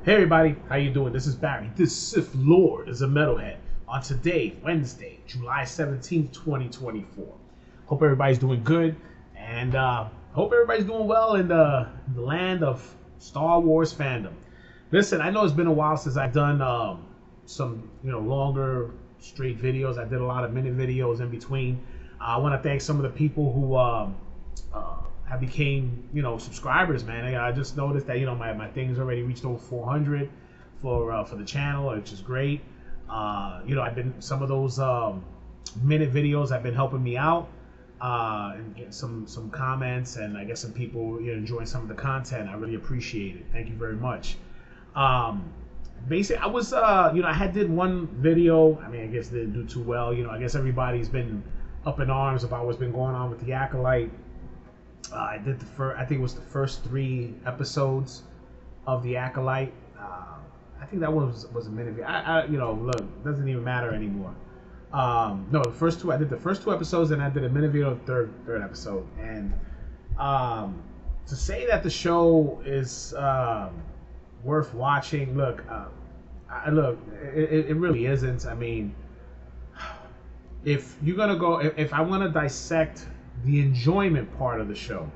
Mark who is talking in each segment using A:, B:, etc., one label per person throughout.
A: Hey everybody, how you doing? This is Barry. This Sith Lord is a metalhead. On today, Wednesday, July 17th, 2024. Hope everybody's doing good, and hope everybody's doing well in the land of Star Wars fandom. Listen, I know it's been a while since I've done some longer straight videos. I did a lot of minute videos in between. I want to thank some of the people who have became subscribers, man. I just noticed that my thing's already reached over 400 for the channel, which is great. I've been some of those minute videos have been helping me out and getting some comments, and I guess some people enjoying some of the content. I really appreciate it. Thank you very much. Basically, I was I did one video. I mean, I guess didn't do too well. I guess everybody's been up in arms about what's been going on with the Acolyte. I did I think it was the first 3 episodes of the Acolyte. I think that one was a minute. Look, it doesn't even matter anymore. No, the first 2. I did the first 2 episodes, and I did a minute video of the third episode. And to say that the show is worth watching, look, it really isn't. I mean, if you're gonna go, if I want to dissect the enjoyment part of the show,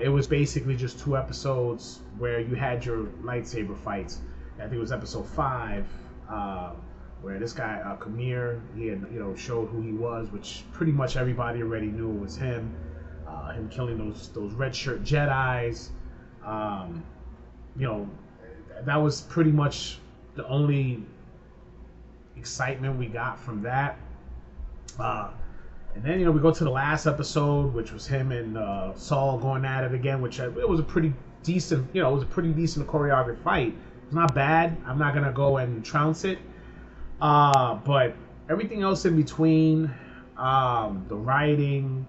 A: it was basically just 2 episodes where you had your lightsaber fights. I think it was episode 5, where this guy Kamir, he had showed who he was, which pretty much everybody already knew it was him. Him killing those red shirt Jedis. That was pretty much the only excitement we got from that. And then we go to the last episode, which was him and Saul going at it again, which it was a pretty decent, choreographed fight. It's not bad. I'm not gonna go and trounce it, but everything else in between, the writing,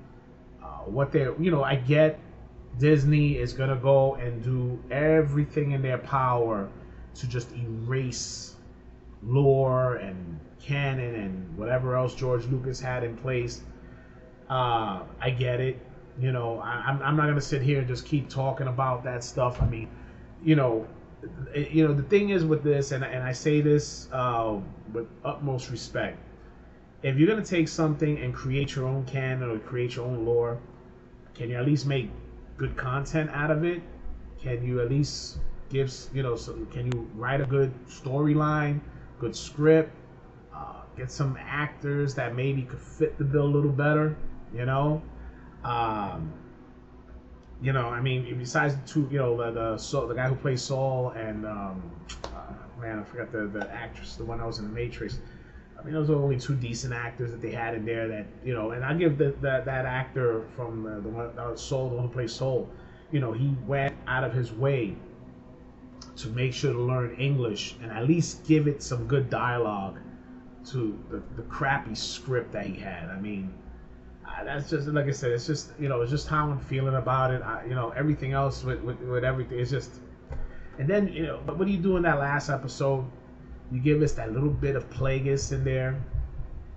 A: what they, I get Disney is gonna go and do everything in their power to just erase lore and canon and whatever else George Lucas had in place. I get it. I'm not gonna sit here and just keep talking about that stuff. I mean, the thing is with this, and I say this with utmost respect. If you're gonna take something and create your own canon or create your own lore, can you at least make good content out of it? Can you at least give can you write a good storyline, good script, get some actors that maybe could fit the bill a little better? I mean, besides the 2, the guy who plays Saul and man, I forgot the actress, the one that was in the Matrix. I mean, those are only 2 decent actors that they had in there. That and I give that actor from the one that was Saul, the one who plays Saul. He went out of his way to make sure to learn English and at least give it some good dialogue to the crappy script that he had. I mean, that's just, like I said, it's just it's just how I'm feeling about it. Everything else with everything, it's just. And then but what do you do in that last episode? You give us that little bit of Plagueis in there,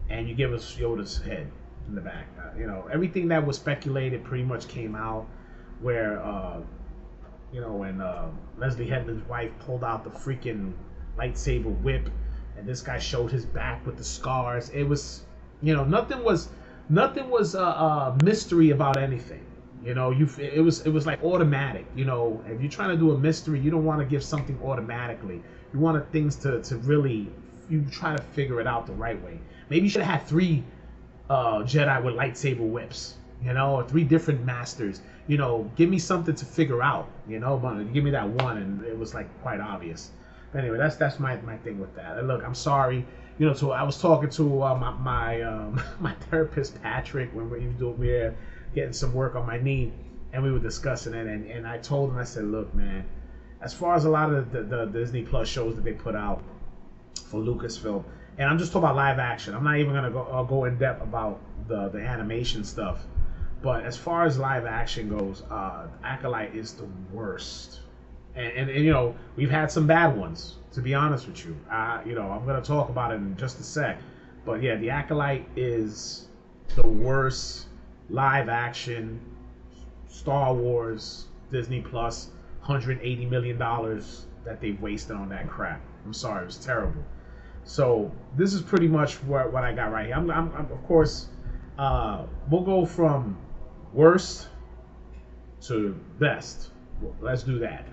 A: and you give us Yoda's head in the back. Everything that was speculated pretty much came out, where when Leslie Headland's wife pulled out the freaking lightsaber whip, and this guy showed his back with the scars. It was, nothing was a mystery about anything. It was like automatic. If you're trying to do a mystery, you don't want to give something automatically. You want things to really, you try to figure it out the right way. Maybe you should have had 3 Jedi with lightsaber whips, or 3 different masters. Give me something to figure out. But give me that one, and it was like quite obvious. But anyway, that's my thing with that. And look, I'm sorry. So I was talking to my therapist Patrick when we were getting some work on my knee, and we were discussing it. And I told him, I said, look, man, as far as a lot of the Disney Plus shows that they put out for Lucasfilm, and I'm just talking about live action. I'm not even gonna go in depth about the animation stuff. But as far as live action goes, Acolyte is the worst. And we've had some bad ones, to be honest with you. I'm going to talk about it in just a sec. But yeah, the Acolyte is the worst live action Star Wars Disney Plus $180 million that they've wasted on that crap. I'm sorry, it was terrible. So this is pretty much what I got right here. I'm of course, we'll go from worst to best. Well, let's do that.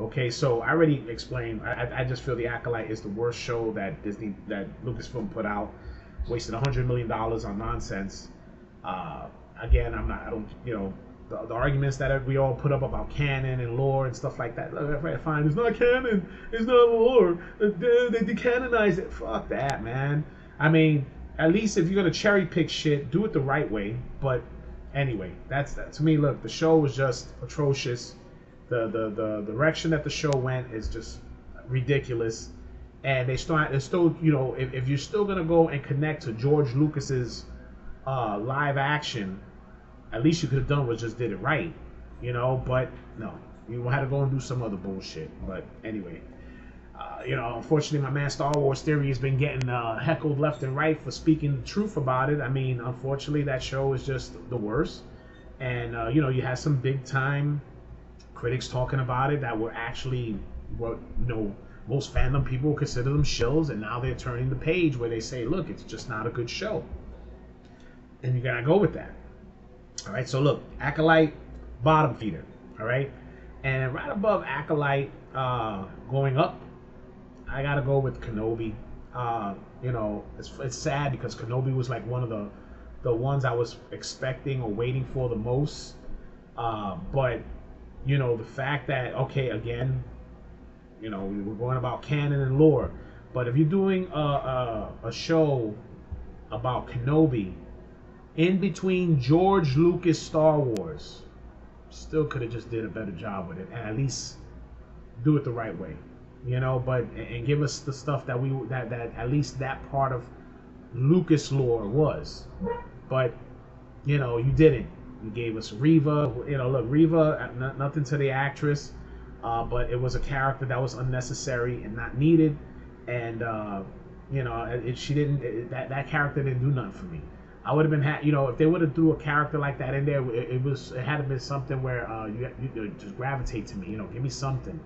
A: Okay, so I already explained. I just feel The Acolyte is the worst show that Lucasfilm put out. Wasted $100 million on nonsense. Again, I don't, the arguments that we all put up about canon and lore and stuff like that. Fine, it's not canon, it's not lore. They decanonize it. Fuck that, man. I mean, at least if you're gonna cherry pick shit, do it the right way. But anyway, that's that. To me, look, the show was just atrocious. The direction that the show went is just ridiculous. And they're still, if you're still gonna go and connect to George Lucas's live action, at least you could have done was just did it right, But no, you had to go and do some other bullshit. But anyway, unfortunately, my man Star Wars Theory has been getting heckled left and right for speaking the truth about it. I mean, unfortunately, that show is just the worst. And you had some big time critics talking about it that were actually most fandom people consider them shills, and now they're turning the page where they say, look, it's just not a good show. And you gotta go with that. All right, so look, Acolyte, bottom feeder. All right, and right above Acolyte, going up, I gotta go with Kenobi. It's sad because Kenobi was like one of the ones I was expecting or waiting for the most. But the fact that, okay, again, we're going about canon and lore, but if you're doing a show about Kenobi in between George Lucas Star Wars, still could have just did a better job with it, and at least do it the right way, but and give us the stuff that that at least that part of Lucas lore was. But you didn't. You gave us Reva. Look, Reva, nothing to the actress, but it was a character that was unnecessary and not needed. And she didn't. That character didn't do nothing for me. I would have been, if they would have threw a character like that in there, it had to be something where you just gravitate to me. Give me something.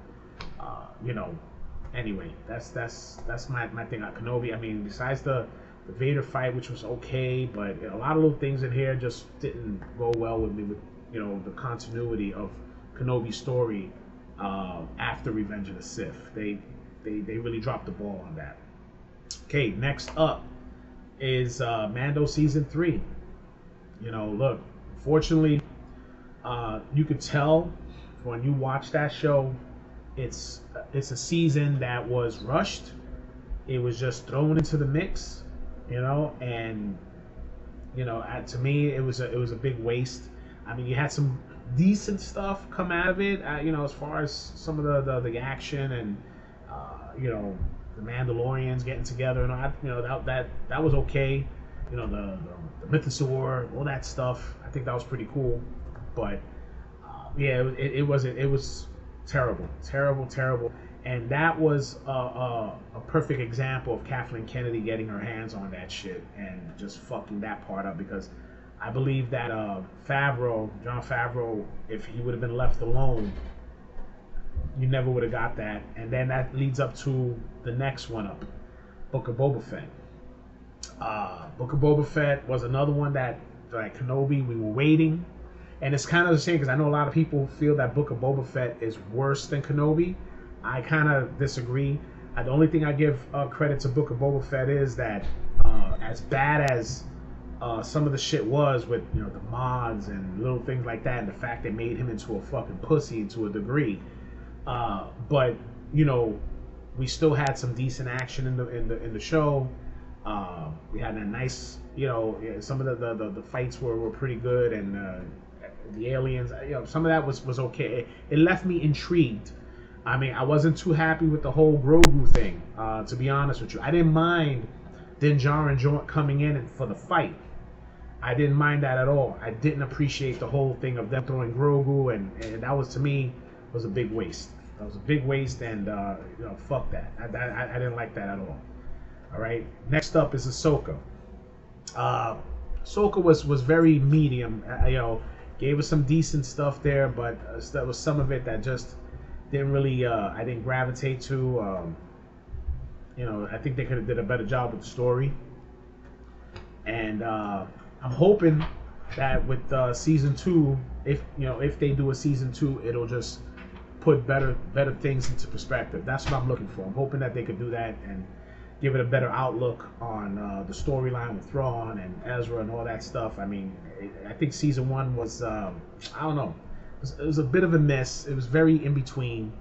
A: Anyway, that's my thing on Kenobi. I mean, besides the Vader fight, which was okay, but a lot of little things in here just didn't go well with me with the continuity of Kenobi's story after Revenge of the Sith. They really dropped the ball on that. Okay, next up is Mando season 3. Look, fortunately, you could tell when you watch that show, it's a season that was rushed. It was just thrown into the mix. And to me, it was a big waste. I mean, you had some decent stuff come out of it, as far as some of the action and the Mandalorians getting together and that was okay. The mythosaur, all that stuff. I think that was pretty cool, but yeah, it was terrible. And that was a perfect example of Kathleen Kennedy getting her hands on that shit and just fucking that part up, because I believe that Jon Favreau, if he would have been left alone, you never would have got that. And then that leads up to the next one up, Book of Boba Fett. Book of Boba Fett was another one that, like Kenobi, we were waiting. And it's kind of the same, because I know a lot of people feel that Book of Boba Fett is worse than Kenobi. I kind of disagree. The only thing I give credit to Book of Boba Fett is that as bad as some of the shit was with the mods and little things like that, and the fact they made him into a fucking pussy to a degree, but we still had some decent action in the show. We had a nice, some of the fights were pretty good, and the aliens, some of that was okay. It left me intrigued. I mean, I wasn't too happy with the whole Grogu thing, to be honest with you. I didn't mind Din Djarin coming in and for the fight. I didn't mind that at all. I didn't appreciate the whole thing of them throwing Grogu, and that was, to me, was a big waste. That was a big waste, and fuck that. I didn't like that at all. All right. Next up is Ahsoka. Ahsoka was very medium. Gave us some decent stuff there, but there was some of it that just didn't really I didn't gravitate to. I think they could have did a better job with the story, and I'm hoping that with season 2, if they do a season 2, it'll just put better things into perspective. That's what I'm looking for. I'm hoping that they could do that and give it a better outlook on the storyline with Thrawn and Ezra and all that stuff. I mean, I think season 1 was I don't know, it was a bit of a miss. It was very in between,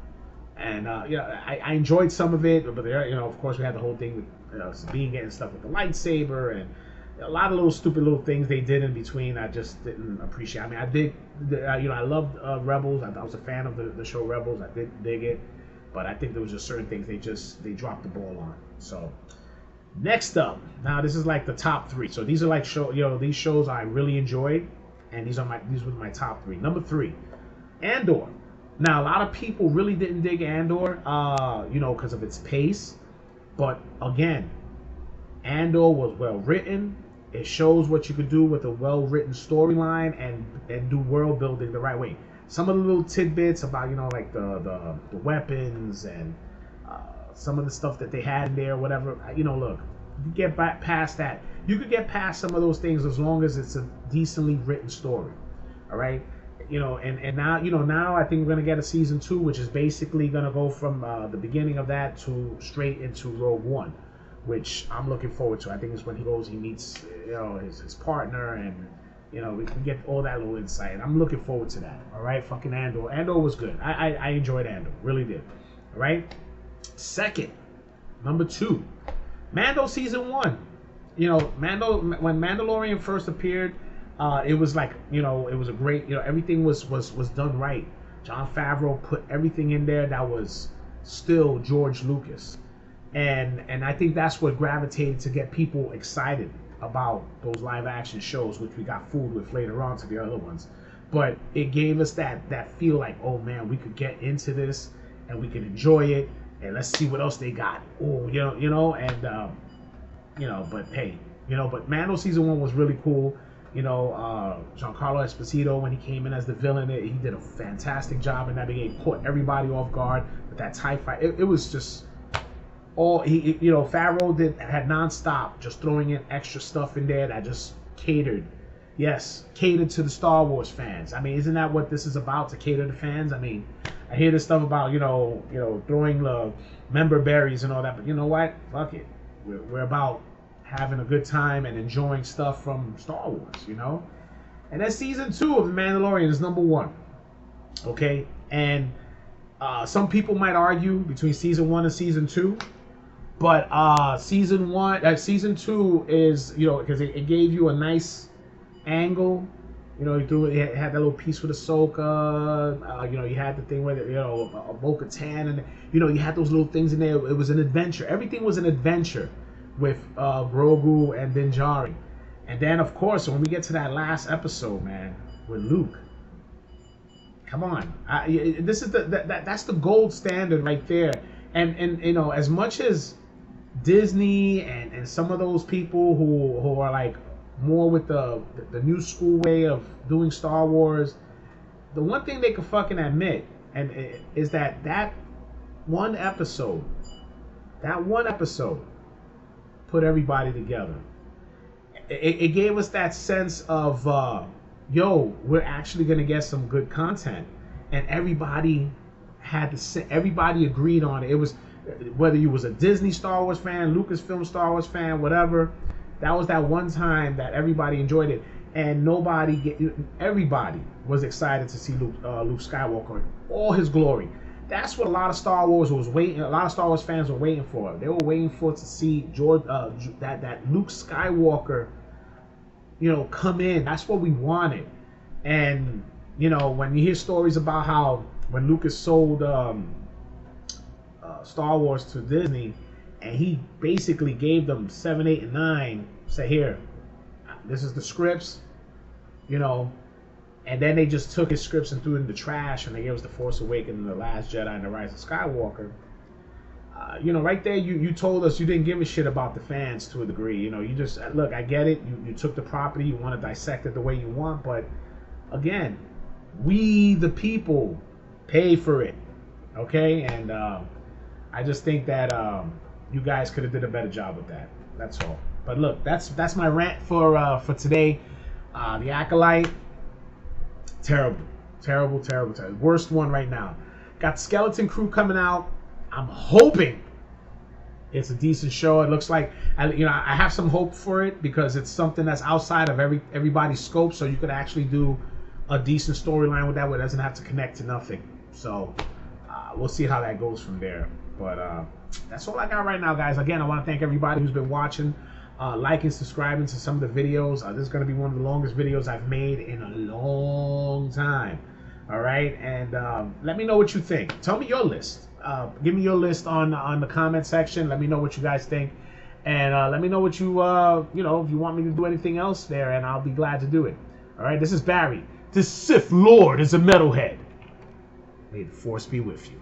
A: and I enjoyed some of it, but there, of course, we had the whole thing with Sabine getting stuff with the lightsaber and a lot of little stupid little things they did in between. I just didn't appreciate. I mean, I did, I loved Rebels. I was a fan of the show Rebels. I did dig it, but I think there was just certain things they dropped the ball on. So next up, now this is like the top 3. So these are like these shows I really enjoyed, and these were my top 3. Number 3, Andor. Now a lot of people really didn't dig Andor, because of its pace, but again, Andor was well written. It shows what you could do with a well-written storyline and do world building the right way. Some of the little tidbits about like the weapons and some of the stuff that they had in there, whatever. Look, you get back past that. You could get past some of those things as long as it's a decently written story. All right, and now I think we're gonna get a season 2, which is basically gonna go from the beginning of that to straight into Rogue One, which I'm looking forward to. I think it's when he meets his partner, and we can get all that little insight. I'm looking forward to that. All right, fucking Andor. Andor was good. I enjoyed Andor, really did. All right. Second, number 2, Mando season 1. Mando, when Mandalorian first appeared, it was like it was a great, everything was done right. Jon Favreau put everything in there that was still George Lucas. And I think that's what gravitated to get people excited about those live action shows, which we got fooled with later on to the other ones. But it gave us that feel like, oh man, we could get into this and we can enjoy it, and let's see what else they got. Oh, but hey, but Mando season 1 was really cool. Giancarlo Esposito, when he came in as the villain, he did a fantastic job in that. He caught everybody off guard with that TIE fight. It was just Favreau had nonstop just throwing in extra stuff in there that just catered to the Star Wars fans. I mean, isn't that what this is about, to cater to fans? I mean, I hear this stuff about throwing the member berries and all that, but you know what? Fuck it. We're about having a good time and enjoying stuff from Star Wars, And then season 2 of The Mandalorian is number 1. Okay, and some people might argue between season 1 and season 2. But season 2 is, because it gave you a nice angle. It had that little piece with Ahsoka. You had the thing with Bo-Katan, and you had those little things in there. It was an adventure. Everything was an adventure with Grogu and Din Djarin. And then, of course, when we get to that last episode, man, with Luke. Come on, this is that's the gold standard right there. And as much as Disney and some of those people who are like more with the new school way of doing Star Wars, the one thing they can fucking admit is that one episode put everybody together. It gave us that sense of we're actually gonna get some good content, and everybody agreed on it. It was, whether you was a Disney Star Wars fan, Lucasfilm Star Wars fan, whatever, that was that one time that everybody enjoyed it, and everybody was excited to see Luke Skywalker in all his glory. That's what a lot of Star Wars fans were waiting for. They were waiting to see that Luke Skywalker, come in. That's what we wanted. And when you hear stories about how when Lucas sold Star Wars to Disney, and he basically gave them 7, 8, and 9, say, here, this is the scripts, and then they just took his scripts and threw it in the trash, and they gave us The Force Awakens, The Last Jedi, and The Rise of Skywalker. Right there, you told us you didn't give a shit about the fans to a degree. You just, look, I get it. You took the property, you want to dissect it the way you want, but again, we the people pay for it. Okay, and I just think that you guys could have did a better job with that. That's all. But look, that's my rant for today. The Acolyte, terrible, terrible, terrible, terrible. Worst one right now. Got Skeleton Crew coming out. I'm hoping it's a decent show. It looks like I have some hope for it because it's something that's outside of everybody's scope. So you could actually do a decent storyline with that, where it doesn't have to connect to nothing. So we'll see how that goes from there. But that's all I got right now, guys. Again, I want to thank everybody who's been watching, liking, subscribing to some of the videos. This is going to be one of the longest videos I've made in a long time. All right, and let me know what you think. Tell me your list. Give me your list on the comment section. Let me know what you guys think, and let me know what you if you want me to do anything else there, and I'll be glad to do it. All right, this is Barry. This Sith Lord is a metalhead. May the Force be with you.